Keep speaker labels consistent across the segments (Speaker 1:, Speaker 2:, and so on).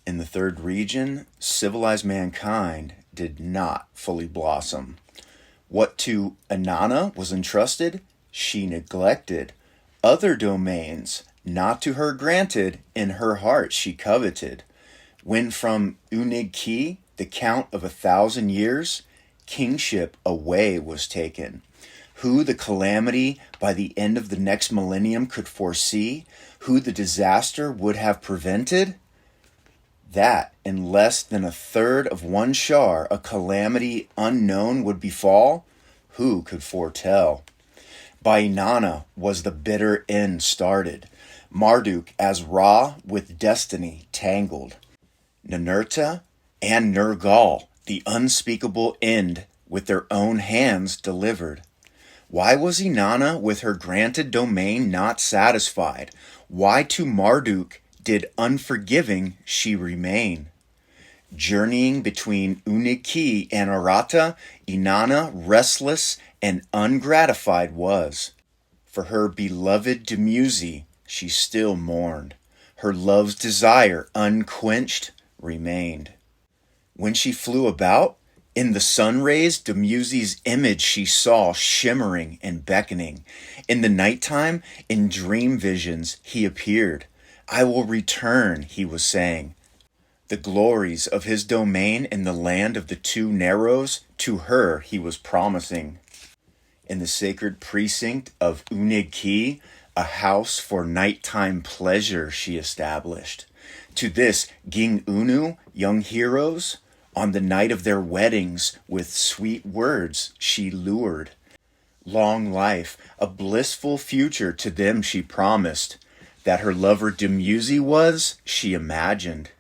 Speaker 1: In the third region, civilized mankind did not fully blossom. What to Inanna was entrusted, she neglected. Other domains, not to her granted, in her heart she coveted. When from Unig-Ki, the count of 1,000 years, kingship away was taken. Who the calamity by the end of the next millennium could foresee? Who the disaster would have prevented? That in less than a third of one shar a calamity unknown would befall, who could foretell? By Inanna was the bitter end started, Marduk as Ra with destiny tangled, Ninurta and Nergal the unspeakable end with their own hands delivered. Why was Inanna with her granted domain not satisfied? Why to Marduk did unforgiving she remain? Journeying between Unig-Ki and Arata, Inanna restless and ungratified was. For her beloved Dumuzi she still mourned. Her love's desire unquenched remained. When she flew about, in the sun rays Dumuzi's image she saw shimmering and beckoning. In the nighttime, in dream visions he appeared. I will return, he was saying. The glories of his domain in the land of the two Narrows, to her he was promising. In the sacred precinct of Unig-Ki, a house for nighttime pleasure she established. To this Ging-Unu, young heroes, on the night of their weddings, with sweet words she lured. Long life, a blissful future to them she promised. That her lover Dumuzi was, she imagined.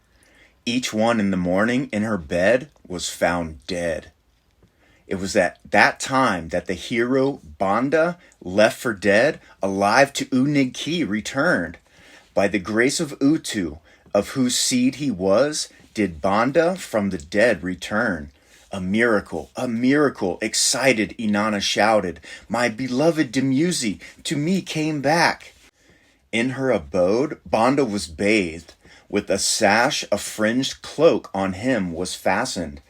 Speaker 1: Each one in the morning in her bed was found dead. It was at that time that the hero Banda, left for dead, alive to Unig-Ki returned. By the grace of Utu, of whose seed he was, did Banda from the dead return. A miracle, excited Inanna shouted. My beloved Dumuzi to me came back. In her abode, Banda was bathed. With a sash, a fringed cloak on him was fastened.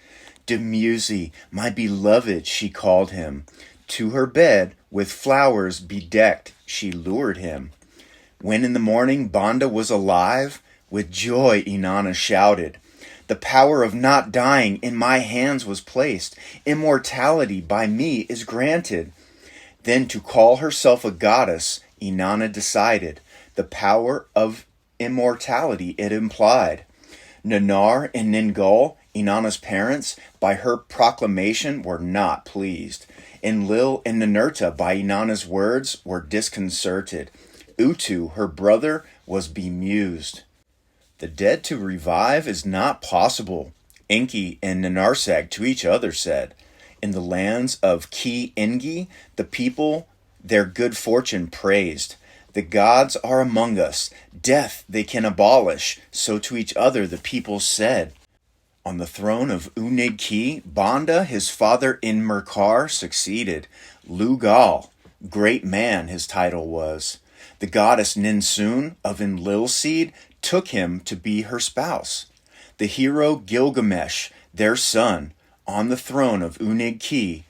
Speaker 1: Dumuzi, my beloved, she called him. To her bed, with flowers bedecked, she lured him. When in the morning Banda was alive, with joy Inanna shouted. The power of not dying in my hands was placed. Immortality by me is granted. Then to call herself a goddess, Inanna decided. The power of immortality it implied. Nanar and Ningal, Inanna's parents, by her proclamation were not pleased. Enlil and Ninurta, by Inanna's words, were disconcerted. Utu, her brother, was bemused. The dead to revive is not possible, Enki and Ninarsag to each other said. In the lands of Ki-Engi, the people their good fortune praised. The gods are among us. Death they can abolish. So to each other the people said. On the throne of Unig-Ki, Banda, his father Inmerkar, succeeded. Lugal, great man his title was. The goddess Ninsun of Enlil's seed took him to be her spouse. The hero Gilgamesh, their son, on the throne of Unig-Ki,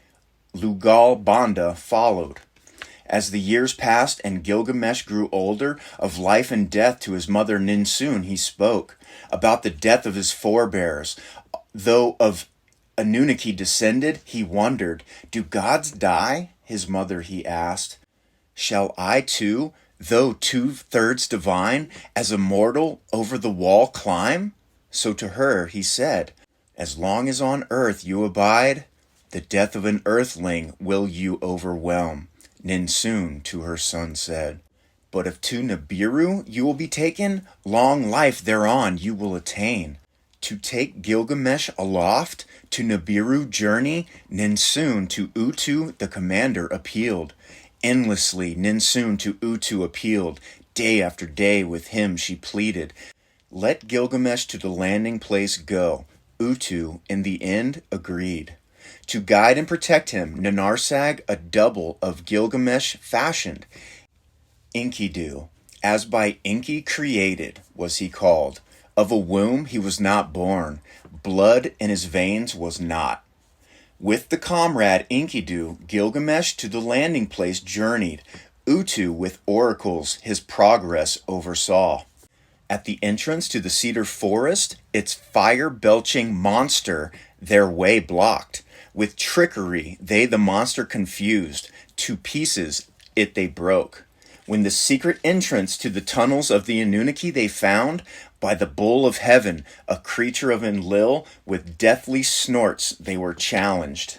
Speaker 1: Lugal Banda followed. As the years passed and Gilgamesh grew older, of life and death to his mother Ninsun he spoke, about the death of his forebears. Though of Anunnaki descended, he wondered, do gods die? His mother he asked. Shall I too, though 2/3 divine, as a mortal over the wall climb? So to her he said, as long as on earth you abide, the death of an earthling will you overwhelm. Ninsun to her son said, but if to Nibiru you will be taken, long life thereon you will attain. To take Gilgamesh aloft, to Nibiru journey, Ninsun to Utu the commander appealed. Endlessly Ninsun to Utu appealed. Day after day with him she pleaded. Let Gilgamesh to the landing place go. Utu in the end agreed. To guide and protect him, Ninarsag, a double of Gilgamesh, fashioned. Enkidu, as by Enki created, was he called. Of a womb he was not born, blood in his veins was not. With the comrade Enkidu, Gilgamesh to the landing place journeyed. Utu with oracles his progress oversaw. At the entrance to the cedar forest, its fire-belching monster their way blocked. With trickery they the monster confused, to pieces it they broke. When the secret entrance to the tunnels of the Anunnaki they found, by the bull of heaven, a creature of Enlil, with deathly snorts they were challenged.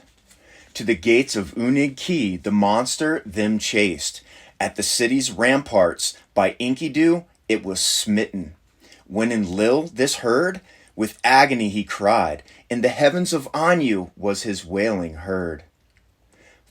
Speaker 1: To the gates of Unig-Ki the monster them chased. At the city's ramparts, by Enkidu it was smitten. When Enlil this heard, with agony he cried. In the heavens of Anu was his wailing heard.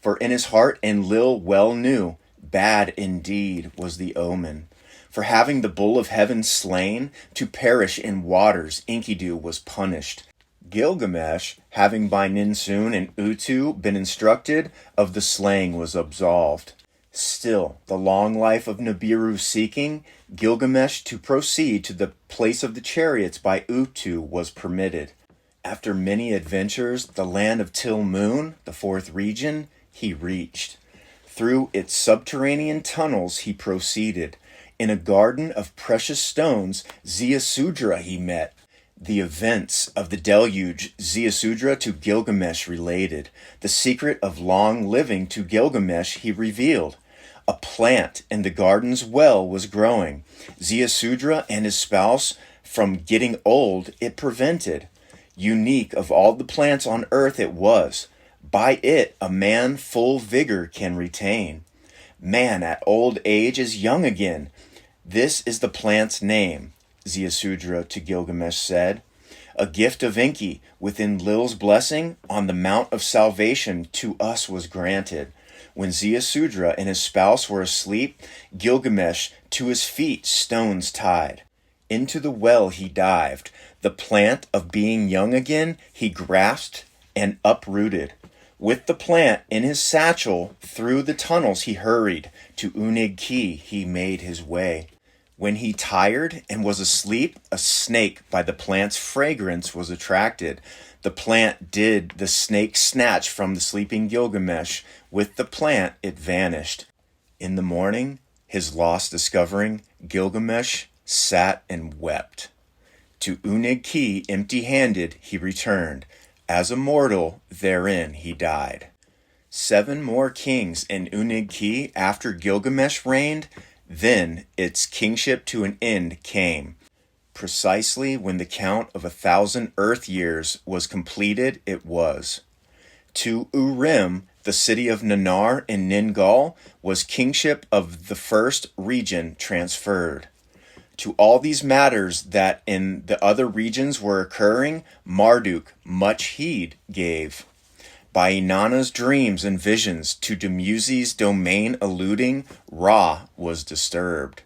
Speaker 1: For in his heart Enlil well knew, bad indeed was the omen. For having the bull of heaven slain, to perish in waters Enkidu was punished. Gilgamesh, having by Ninsun and Utu been instructed, of the slaying was absolved. Still, the long life of Nibiru seeking, Gilgamesh to proceed to the place of the chariots by Utu was permitted. After many adventures, the land of Til-Moon, the fourth region, he reached. Through its subterranean tunnels he proceeded. In a garden of precious stones, Ziusudra he met. The events of the deluge Ziusudra to Gilgamesh related. The secret of long living to Gilgamesh he revealed. A plant in the garden's well was growing. Ziusudra and his spouse from getting old it prevented. Unique of all the plants on earth it was. By it a man full vigor can retain. Man at old age is young again. This is the plant's name, Ziusudra to Gilgamesh said. A gift of Enki, with Enlil's blessing, on the Mount of Salvation to us was granted. When Ziusudra and his spouse were asleep, Gilgamesh to his feet stones tied. Into the well he dived. The plant of being young again he grasped and uprooted. With the plant in his satchel, through the tunnels he hurried. To Unig-Ki he made his way. When he tired and was asleep, a snake by the plant's fragrance was attracted. The plant did the snake snatch from the sleeping Gilgamesh. With the plant it vanished. In the morning, his loss discovering, Gilgamesh sat and wept. To Unig-Ki empty-handed he returned. As a mortal, therein he died. 7 more kings in Unig-Ki after Gilgamesh reigned. Then its kingship to an end came. Precisely when the count of 1,000 earth years was completed, it was. To Urim, the city of Nanar in Ningal, was kingship of the first region transferred. To all these matters that in the other regions were occurring, Marduk much heed gave. By Inanna's dreams and visions, to Dumuzi's domain alluding, Ra was disturbed.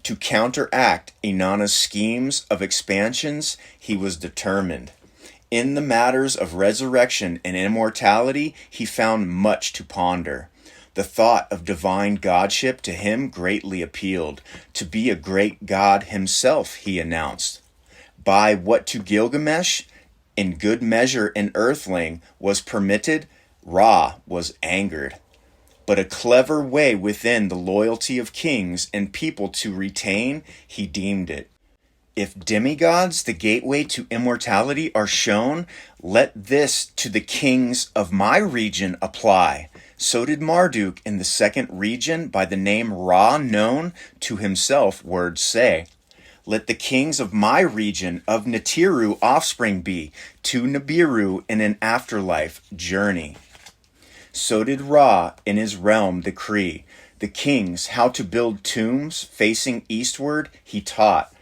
Speaker 1: To counteract Inanna's schemes of expansions, he was determined. In the matters of resurrection and immortality, he found much to ponder. The thought of divine godship to him greatly appealed. To be a great god himself, he announced. By what to Gilgamesh, in good measure an earthling, was permitted, Ra was angered. But a clever way within the loyalty of kings and people to retain, he deemed it. If demigods the gateway to immortality are shown, let this to the kings of my region apply. So did Marduk in the second region by the name Ra known to himself words say. Let the kings of my region of Natiru offspring be, to Nibiru in an afterlife journey. So did Ra in his realm decree. The kings how to build tombs facing eastward he taught.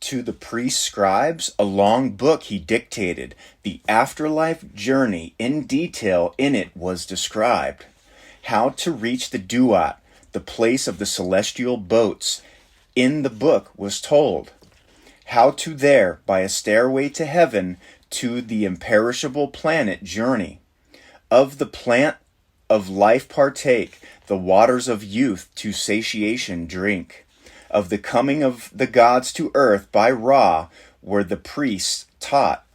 Speaker 1: To the priest scribes a long book he dictated. The afterlife journey in detail in it was described. How to reach the Duat, the place of the celestial boats, in the book was told. How to there, by a stairway to heaven, to the imperishable planet journey. Of the plant of life partake, the waters of youth to satiation drink. Of the coming of the gods to earth by Ra, where the priests taught.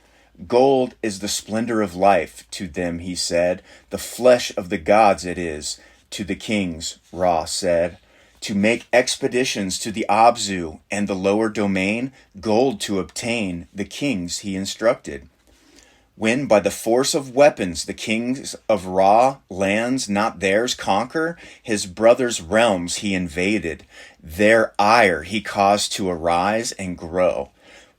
Speaker 1: Gold is the splendor of life, to them he said. The flesh of the gods it is, to the kings, Ra said. To make expeditions to the Abzu and the lower domain, gold to obtain, the kings he instructed. When by the force of weapons the kings of Ra lands not theirs conquer, his brothers' realms he invaded. Their ire he caused to arise and grow.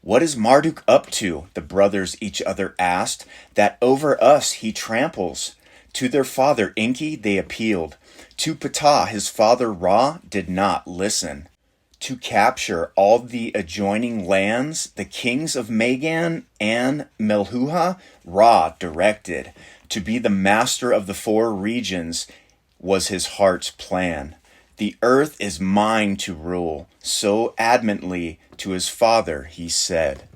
Speaker 1: What is Marduk up to? The brothers each other asked. That over us he tramples. To their father Enki they appealed. To Ptah his father Ra did not listen. To capture all the adjoining lands, the kings of Magan and Melhuha, Ra directed. To be the master of the four regions was his heart's plan. The earth is mine to rule, so adamantly to his father he said.